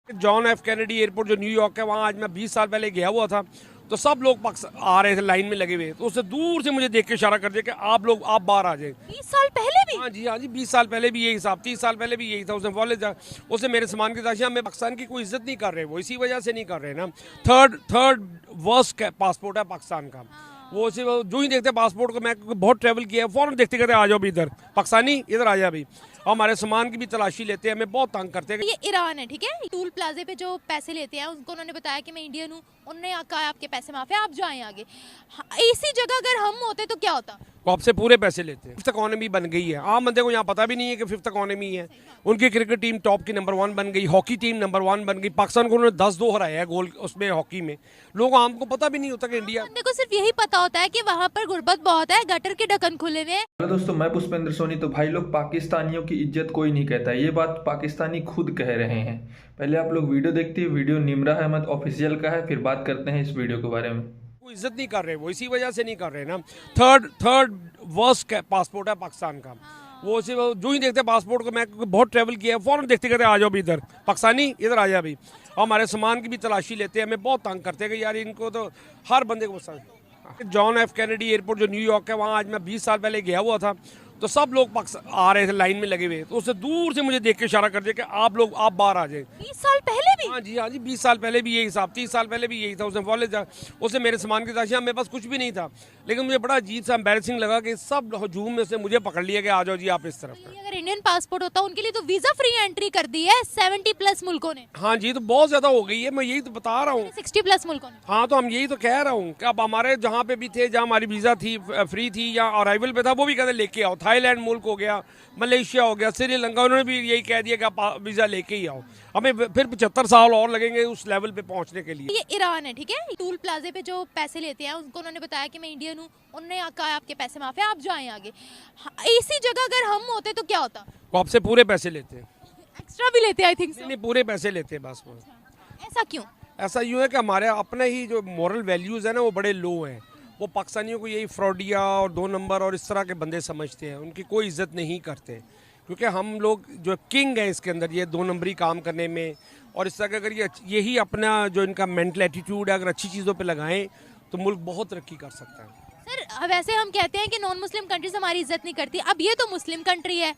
John F Kennedy airport जो New York है, वहाँ आज मैं 20 साल पहले गया हुआ था, तो सब लोग आ रहे थे लाइन में लगे हुए, तो उससे दूर से मुझे देख के इशारा कर दिया कि आप बाहर आ जाए। 20 साल पहले भी? हाँ जी 20 साल पहले भी यही हिसाब, 30 साल पहले भी यही था। उसने कॉलेज उसने मेरे सामान की तलाशी, हमें पाकिस्तान की कोई इज्जत नहीं कर रहे, वो इसी वजह से नहीं कर रहे ना। थर्ड वर्स्ट पासपोर्ट है पाकिस्तान का। वो सिर्फ जो ही देखते पासपोर्ट को, मैं बहुत ट्रैवल किया है, फौरन देखते कहते आ जाओ भी इधर, पाकिस्तानी इधर आ जा भी। हमारे सामान की भी तलाशी लेते हैं, हमें बहुत तंग करते हैं। ये ईरान है, ठीक है। टूल प्लाजे पे जो पैसे लेते हैं उनको उन्होंने बताया कि मैं इंडियन हूँ, उन्होंने कहा आपके पैसे माफ है, आप जाएं आगे। इसी जगह अगर हम होते तो क्या होता? वो आपसे पूरे पैसे लेते हैं। फिफ्थ इकॉनमी बन गई है, आम बंदे को यहाँ पता भी नहीं है कि फिफ्थ इकॉनमी है। उनकी क्रिकेट टीम टॉप की नंबर 1 बन गई, हॉकी टीम नंबर 1 बन गई। पाकिस्तान को उन्होंने 10-2 हराया है गोल उसमें हॉकी में। लोग आम को पता भी नहीं होता कि इंडिया। बंदे को सिर्फ यही पता होता है कि वहाँ पर गुर्बत बहुत है, गटर के ढक्कन खुले हुए हैं। हेलो दोस्तों, मैं पुष्पेंद्र सोनी। तो भाई लोग, पाकिस्तानियों की इज्जत कोई नहीं कहता, ये बात पाकिस्तानी खुद कह रहे हैं। पहले आप लोग वीडियो देखते हैं, वीडियो निमरा अहमद ऑफिशियल का है, फिर बात करते हैं इस वीडियो के बारे में। कोई इज्जत नहीं कर रहे, वो इसी वजह से नहीं कर रहे ना। थर्ड वर्स्ट पासपोर्ट है पाकिस्तान का। वो सिर्फ जो ही देखते पासपोर्ट को, मैं बहुत ट्रैवल किया है, फौरन देखते कहते आ जाओ भी इधर, पाकिस्तानी इधर आ जा भी। हमारे सामान की भी तलाशी लेते हैं, हमें बहुत तंग करते हैं कि यार इनको तो हर बंदे को पसंद। जॉन एफ कैनेडी एयरपोर्ट जो न्यूयॉर्क है, वहाँ आज मैं 20 साल पहले गया हुआ था, तो सब लोग आ रहे थे लाइन में लगे हुए, तो उससे दूर से मुझे देख के इशारा कर दिया कि आप बाहर आ जाए। 20 साल पहले भी? हाँ जी 20 साल पहले भी यही हिसाब, 30 साल पहले भी यही था। उसने कॉलेज उसने मेरे सामान की तलाशी, मेरे पास कुछ भी नहीं था, लेकिन मुझे बड़ा अजीब सा एम्बैरेसिंग लगा कि सब हजूम में से मुझे पकड़ लिया कि आ जाओ जी आप इस तरफ। अगर इंडियन पासपोर्ट होता उनके लिए तो वीजा फ्री एंट्री कर दी है 70+ मुल्कों ने। हाँ जी, तो बहुत ज्यादा हो गई है, मैं यही तो बता रहा हूँ। 60+ मुल्कों ने। हाँ, तो हम यही तो कह रहा हूँ कि अब हमारे जहाँ पे भी थे, जहाँ हमारी वीजा थी फ्री थी या अराइवल पे था, वो भी कहते लेके आओ। थाईलैंड मुल्क हो गया, मलेशिया हो गया, श्रीलंका, उन्होंने भी यही कह दिया कि आप वीजा लेके ही आओ। हमें फिर 75 साल और लगेंगे उस लेवल पे पहुंचने के लिए। ये ईरान है, ठीक है। टूल प्लाजे पे जो पैसे लेते हैं उनको उन्होंने बताया कि मैं इंडियन हूँ, उन्होंने कहा आपके पैसे माफ है, आप जाएं आगे। इसी जगह अगर हम होते तो क्या होता? वो आपसे पूरे पैसे लेते हैं। एक्स्ट्रा भी लेते हैं, आई थिंक। नहीं, पूरे पैसे लेते हैं बस। ऐसा क्यों? ऐसा यूँ है कि हमारे अपने ही जो मॉरल वैल्यूज़ है ना, वो बड़े लो हैं। वो पाकिस्तानियों को यही फ्रॉडिया और 2 नंबर और इस तरह के बंदे समझते हैं, उनकी कोई इज्जत नहीं करते, क्योंकि हम लोग जो किंग है इसके अंदर, ये 2 नंबरी काम करने में और इस तरह का। अगर यही अपना जो इनका मेंटल एटीट्यूड है, अगर अच्छी चीज़ों पे लगाएं तो मुल्क बहुत तरक्की कर सकता है। सर, वैसे हम कहते हैं कि नॉन मुस्लिम कंट्रीज हमारी इज्जत नहीं करती, अब ये तो मुस्लिम कंट्री है,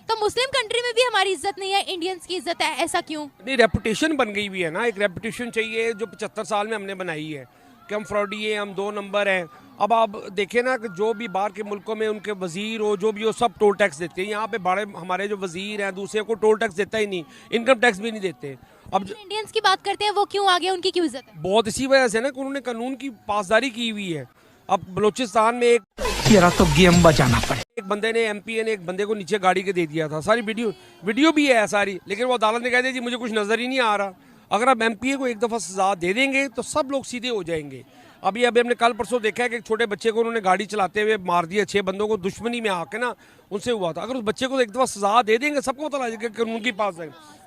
तो मुस्लिम कंट्री में भी हमारी इज्जत नहीं है, इंडियंस की इज्जत है, ऐसा क्यों? नहीं, रेपुटेशन बन गई हुई है ना, एक रेपुटेशन चाहिए जो 75 साल में हमने बनाई है कि हम फ्रॉडी हैं, हम 2 नंबर हैं। अब आप देखें ना कि जो भी बाहर के मुल्कों में उनके वजीर हो, जो भी हो, सब टोल टैक्स देते हैं। यहाँ पे बड़े हमारे जो वजीर हैं, दूसरे को टोल टैक्स देता ही नहीं, इनकम टैक्स भी नहीं देते। अब इंडियंस की बात करते हैं, वो क्यों आगे, उनकी क्यों इज्जत है? बहुत इसी वजह से ना कि उन्होंने कानून की पासदारी की हुई है। अब बलूचिस्तान में तेरा तो गेम बजाना पड़े। एक बंदे ने, MP ने एक बंदे को नीचे गाड़ी के दे दिया था, सारी वीडियो भी है सारी, लेकिन वो अदालत ने कह दिया जी मुझे कुछ नजर ही नहीं आ रहा। अगर आप MP को एक दफ़ा सजा दे देंगे तो सब लोग सीधे हो जाएंगे। अभी हमने कल परसों देखा है कि एक छोटे बच्चे को उन्होंने गाड़ी चलाते हुए मार दिया, 6 बंदों को दुश्मनी में आके ना उनसे हुआ था। अगर उस बच्चे को एक दफ़ा सजा दे देंगे, सबको पता लग जाएगा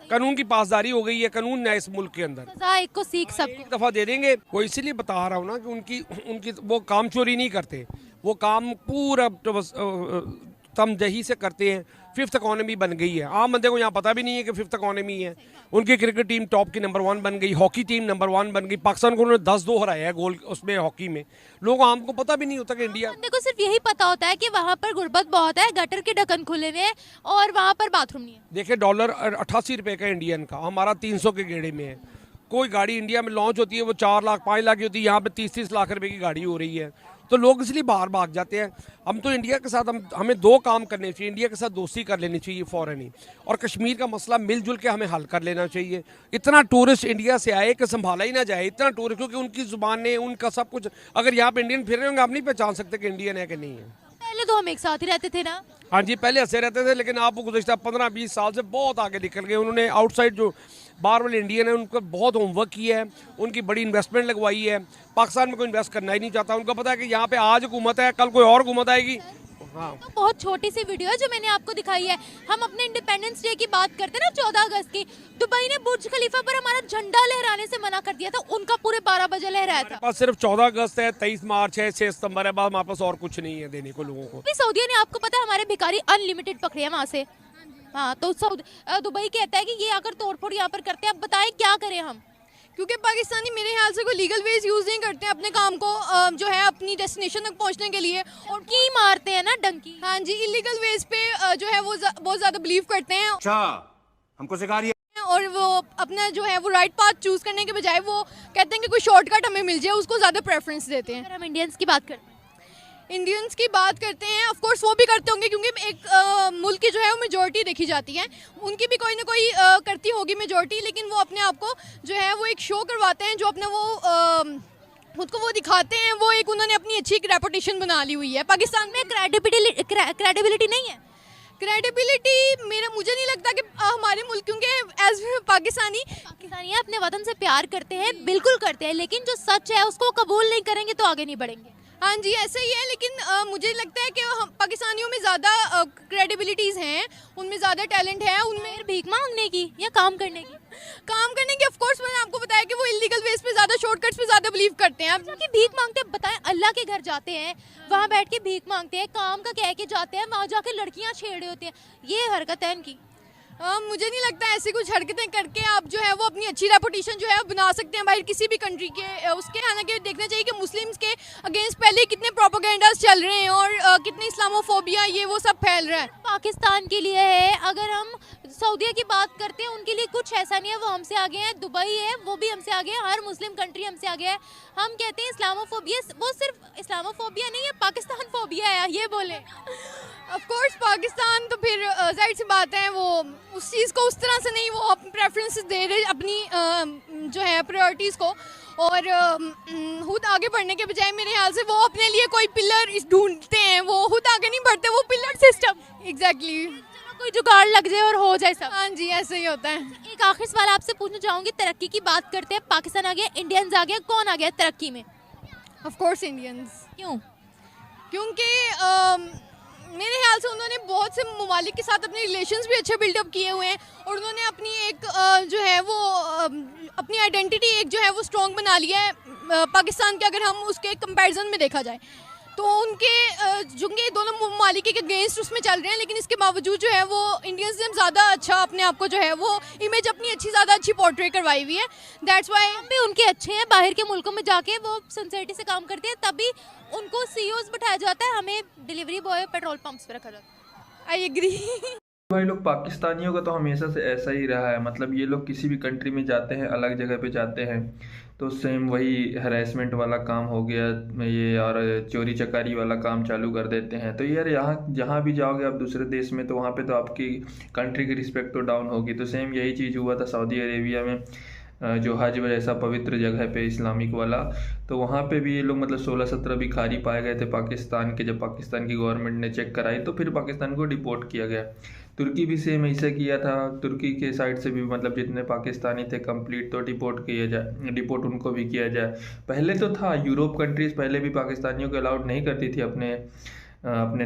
कानून की पासदारी हो गई है, कानून है इस मुल्क के अंदर। सजा एक को सीख सबको। एक दफ़ा दे देंगे। वो इसीलिए बता रहा हूँ ना कि उनकी वो काम चोरी नहीं करते, वो काम पूरा तमदही से करते हैं। फिफ्थ इकॉनमी बन गई है, आम बंदे को यहाँ पता भी नहीं है कि फिफ्थ इकॉनमी है। उनकी क्रिकेट टीम टॉप की नंबर 1 बन गई, हॉकी टीम नंबर 1 बन गई। पाकिस्तान को उन्होंने 10-2 हराया है गोल उसमें हॉकी में। लोग आम को पता भी नहीं होता कि इंडिया। बंदे को सिर्फ यही पता होता है कि वहाँ पर गुर्बत बहुत है, गटर के ढक्कन खुले हुए हैं और वहाँ पर बाथरूम नहीं है। देखिए, डॉलर 88 रुपये का इंडियन का, हमारा 300 के गेड़े में है। कोई गाड़ी इंडिया में लॉन्च होती है वो 4 लाख 5 लाख की होती है, यहाँ पे 30-30 लाख रुपए की गाड़ी हो रही है, तो लोग इसलिए बाहर भाग जाते हैं। हम तो इंडिया के साथ हमें 2 काम करने चाहिए, इंडिया के साथ दोस्ती कर लेनी चाहिए फ़ौरन ही, और कश्मीर का मसला मिलजुल के हमें हल कर लेना चाहिए। इतना टूरिस्ट इंडिया से आए कि संभाला ही ना जाए, इतना टूरिस्ट, क्योंकि उनकी ज़ुबानें, उनका सब कुछ, अगर यहाँ पे इंडियन फिर रहे होंगे आप नहीं पहचान सकते कि इंडियन है कि नहीं है। पहले तो हम एक साथ ही रहते थे ना। हाँ जी, पहले ऐसे रहते थे, लेकिन आप गुज़श्ता 15-20 साल से बहुत आगे निकल गए। उन्होंने आउटसाइड जो बाहर वाले इंडियन है उनको बहुत होमवर्क किया है, उनकी बड़ी इन्वेस्टमेंट लगवाई है। पाकिस्तान में कोई इन्वेस्ट करना ही नहीं चाहता, उनको पता है कि यहाँ पे आज हुकूमत है, कल कोई और हुकूमत आएगी। हाँ, तो बहुत छोटी सी वीडियो है जो मैंने आपको दिखाई है। हम अपने इंडिपेंडेंस डे की बात करते हैं ना, 14 अगस्त की, दुबई ने बुर्ज खलीफा पर हमारा झंडा लहराने से मना कर दिया था, उनका पूरे 12 बजे लहराया था। बस सिर्फ 14 अगस्त है, 23 मार्च है, 6 सितंबर है, हमारे पास और कुछ नहीं है देने को लोगों को। सऊदिया ने, आपको पता है, हमारे भिखारी अनलिमिटेड पकड़े हैं वहाँ से। हाँ, तो दुबई कहता है कि ये आकर तोड़फोड़ यहाँ पर करते हैं, अब बताएं क्या करें हम। क्योंकि पाकिस्तानी मेरे ख्याल से कोई लीगल वेज यूज़ नहीं करते हैं अपने काम को जो है अपनी डेस्टिनेशन तक पहुंचने के लिए, और की मारते हैं ना डंकी। हाँ जी, इलीगल वेज पे जो है वो बहुत ज़्यादा बिलीव करते हैं। अच्छा, हमको सिखा रही है। और वो अपना जो है वो राइट पाथ चूज़ करने के बजाय वो कहते हैं कि कोई शॉर्टकट हमें मिल जाए, उसको ज़्यादा प्रेफरेंस देते हैं। अगर हम इंडियंस की बात करते हैं, इंडियंस की बात करते हैं, ऑफ कोर्स वो भी करते होंगे क्योंकि एक मुल्क की जो है वो मेजॉरिटी देखी जाती है, उनकी भी कोई ना कोई करती होगी मेजॉरिटी, लेकिन वो अपने आप को जो है वो एक शो करवाते हैं, जो अपना वो खुद को वो दिखाते हैं, वो एक उन्होंने अपनी अच्छी एक रेपुटेशन बना ली हुई है। पाकिस्तान में क्रेडिबिलिटी नहीं है। क्रेडिबिलिटी मुझे नहीं लगता कि हमारे मुल्क, क्योंकि एज पाकिस्तानी अपने वतन से प्यार करते हैं, बिल्कुल करते हैं, लेकिन जो सच है उसको कबूल नहीं करेंगे तो आगे नहीं बढ़ेंगे। हाँ जी, ऐसे ही है, लेकिन मुझे लगता है कि हम पाकिस्तानियों में ज़्यादा क्रेडिबिलिटीज़ हैं, उनमें ज़्यादा टैलेंट है, उनमें भीख मांगने की या काम करने की। ऑफ कोर्स मैंने आपको बताया कि वो इलीगल वेज पे ज़्यादा, शॉर्टकट्स पे ज़्यादा बिलीव करते हैं। जाके भीख मांगते हैं, बताएं, अल्लाह के घर जाते हैं, वहाँ बैठ के भीख मांगते हैं, काम का कह के जाते हैं, वहाँ जाके लड़कियाँ छेड़े होते हैं, ये हरकत है इनकी। मुझे नहीं लगता ऐसी कुछ हरकतें करके आप जो है वो अपनी अच्छी रेपुटेशन जो है वो बना सकते हैं बाहर किसी भी कंट्री के उसके। हालांकि देखना चाहिए कि मुस्लिम्स के अगेंस्ट पहले कितने प्रोपेगेंडास चल रहे हैं और कितनी इस्लामोफोबिया ये वो सब फैल रहा है। पाकिस्तान के लिए है, अगर हम सऊदीया की बात करते हैं उनके लिए कुछ ऐसा नहीं है, वो हमसे आगे हैं। दुबई है, वो भी हमसे आगे है, हर मुस्लिम कंट्री हमसे आगे है। हम कहते हैं इस्लामोफोबिया, वो सिर्फ इस्लामोफोबिया नहीं है, पाकिस्तान फोबिया है, ये बोले। ऑफ कोर्स पाकिस्तान तो फिर जाहिर सी बात है वो उस चीज़ को उस तरह से नहीं, वो प्रेफरेंस दे रहे अपनी जो है प्रायोरिटीज़ को, और खुद आगे बढ़ने के बजाय मेरे ख्याल से वो अपने लिए कोई पिलर ढूंढते हैं, वो खुद आगे नहीं बढ़ते, वो पिलर सिस्टम। एग्जैक्टली, कोई जुगाड़ लग जाए और हो जाए सब। हाँ जी, ऐसे ही होता है। एक आखिरी सवाल आपसे पूछना चाहूँगी, तरक्की की बात करते हैं, पाकिस्तान आ गया, इंडियंस आ गया, कौन आ गया तरक्की में? Of course Indians. क्यों? क्योंकि मेरे ख्याल से उन्होंने बहुत से ममालिक के साथ अपने रिलेशंस भी अच्छे बिल्डअप किए हुए हैं, और उन्होंने अपनी एक जो है वो अपनी आइडेंटिटी एक जो है वो स्ट्रॉन्ग बना लिया है पाकिस्तान के, अगर हम उसके कंपैरिजन में देखा जाए तो उनके चूँकि दोनों ममालिक के अगेंस्ट उसमें चल रहे हैं, लेकिन इसके बावजूद जो है वो इंडियंस ने ज़्यादा अच्छा अपने आप को जो है वो इमेज अपनी ज़्यादा अच्छी पोर्ट्रे करवाई हुई है। दैट्स वाई हम भी उनके अच्छे हैं, बाहर के मुल्कों में जाके वो सिंसियरिटी से काम करते हैं, तभी उनको सीईओज बिठाया जाता है, हमें डिलीवरी बॉय पेट्रोल पंप्स पे रखा जाता है। I agree. भाई लोग पाकिस्तानियों का तो हमेशा से ऐसा ही रहा है, मतलब ये लोग किसी भी कंट्री में जाते हैं, अलग जगह पे जाते हैं तो सेम वही हरेसमेंट वाला काम हो गया ये, और चोरी चकारी वाला काम चालू कर देते हैं। तो यार यहाँ जहाँ भी जाओगे आप दूसरे देश में, तो वहाँ पे तो आपकी कंट्री की रिस्पेक्ट तो डाउन होगी। तो सेम यही चीज़ हुआ था सऊदी अरेबिया में, जो हज जैसा पवित्र जगह पे इस्लामिक वाला, तो वहाँ पे भी ये लोग मतलब 16-17 भिखारी पाए गए थे पाकिस्तान के। जब पाकिस्तान की गवर्नमेंट ने चेक कराई तो फिर पाकिस्तान को डिपोर्ट किया गया। तुर्की भी सेम ऐसा किया था, तुर्की के साइड से भी मतलब जितने पाकिस्तानी थे कंप्लीट तो डिपोर्ट उनको भी किया जाए। पहले तो था, यूरोप कंट्रीज़ पहले भी पाकिस्तानियों को अलाउड नहीं करती थी अपने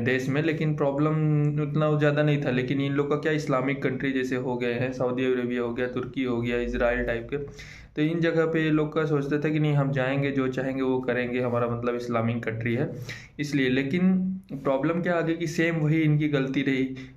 देश में, लेकिन प्रॉब्लम उतना ज़्यादा नहीं था। लेकिन इन लोग का क्या, इस्लामिक कंट्री जैसे हो गए हैं, सऊदी अरेबिया हो गया, तुर्की हो गया, इजराइल टाइप के, तो इन जगह पे ये लोग का सोचते थे कि नहीं हम जाएंगे, जो चाहेंगे वो करेंगे, हमारा मतलब इस्लामिक कंट्री है इसलिए। लेकिन प्रॉब्लम क्या आ गई कि सेम वही इनकी गलती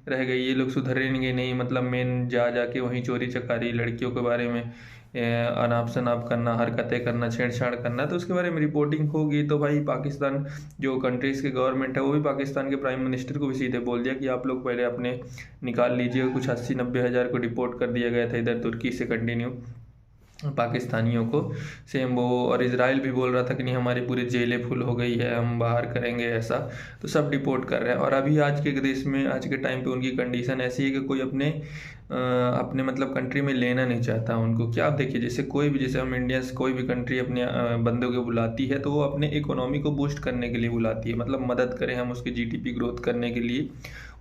रह गई, ये लोग सुधरेंगे नहीं, मतलब मेन जाके वहीं चोरी चकारी, लड़कियों के बारे में अनाप शनाप करना, हरकतें करना, छेड़छाड़ करना, तो उसके बारे में रिपोर्टिंग होगी। तो भाई पाकिस्तान जो कंट्रीज़ के गवर्नमेंट है वो भी पाकिस्तान के प्राइम मिनिस्टर को भी सीधे बोल दिया कि आप लोग पहले अपने निकाल लीजिए। कुछ 80-90 हज़ार को डिपोर्ट कर दिया गया था इधर तुर्की से कंटिन्यू पाकिस्तानियों को सेम वो। और इजराइल भी बोल रहा था कि नहीं हमारी पूरी जेलें फुल हो गई है, हम बाहर करेंगे ऐसा, तो सब डिपोर्ट कर रहे हैं। और अभी आज के देश में, आज के टाइम पे उनकी कंडीशन ऐसी है कि कोई अपने मतलब कंट्री में लेना नहीं चाहता उनको। क्या आप देखिए, जैसे हम इंडियंस कोई भी कंट्री अपने बंदों को बुलाती है तो वो अपने इकोनॉमी को बूस्ट करने के लिए बुलाती है, मतलब मदद करें हम उसकी जीडीपी ग्रोथ करने के लिए,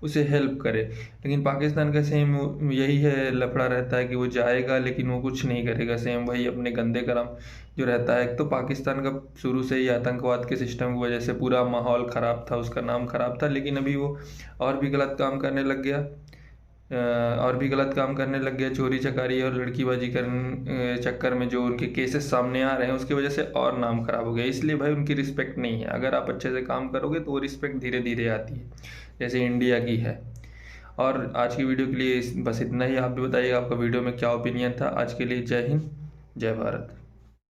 उसे हेल्प करे। लेकिन पाकिस्तान का सेम यही है, लफड़ा रहता है कि वो जाएगा लेकिन वो कुछ नहीं करेगा, सेम वही अपने गंदे कर्म जो रहता है। तो पाकिस्तान का शुरू से ही आतंकवाद के सिस्टम की वजह से पूरा माहौल ख़राब था, उसका नाम ख़राब था, लेकिन अभी वो और भी गलत काम करने लग गया, चोरी चकारी और लड़कीबाजी चक्कर में जो उनके केसेस सामने आ रहे हैं उसकी वजह से और नाम ख़राब हो गया। इसलिए भाई उनकी रिस्पेक्ट नहीं है, अगर आप अच्छे से काम करोगे तो वो रिस्पेक्ट धीरे धीरे आती है, जैसे इंडिया की है। और आज की वीडियो के लिए बस इतना ही। आप भी बताइएगा आपका वीडियो में क्या ओपिनियन था। आज के लिए जय हिंद, जय भारत।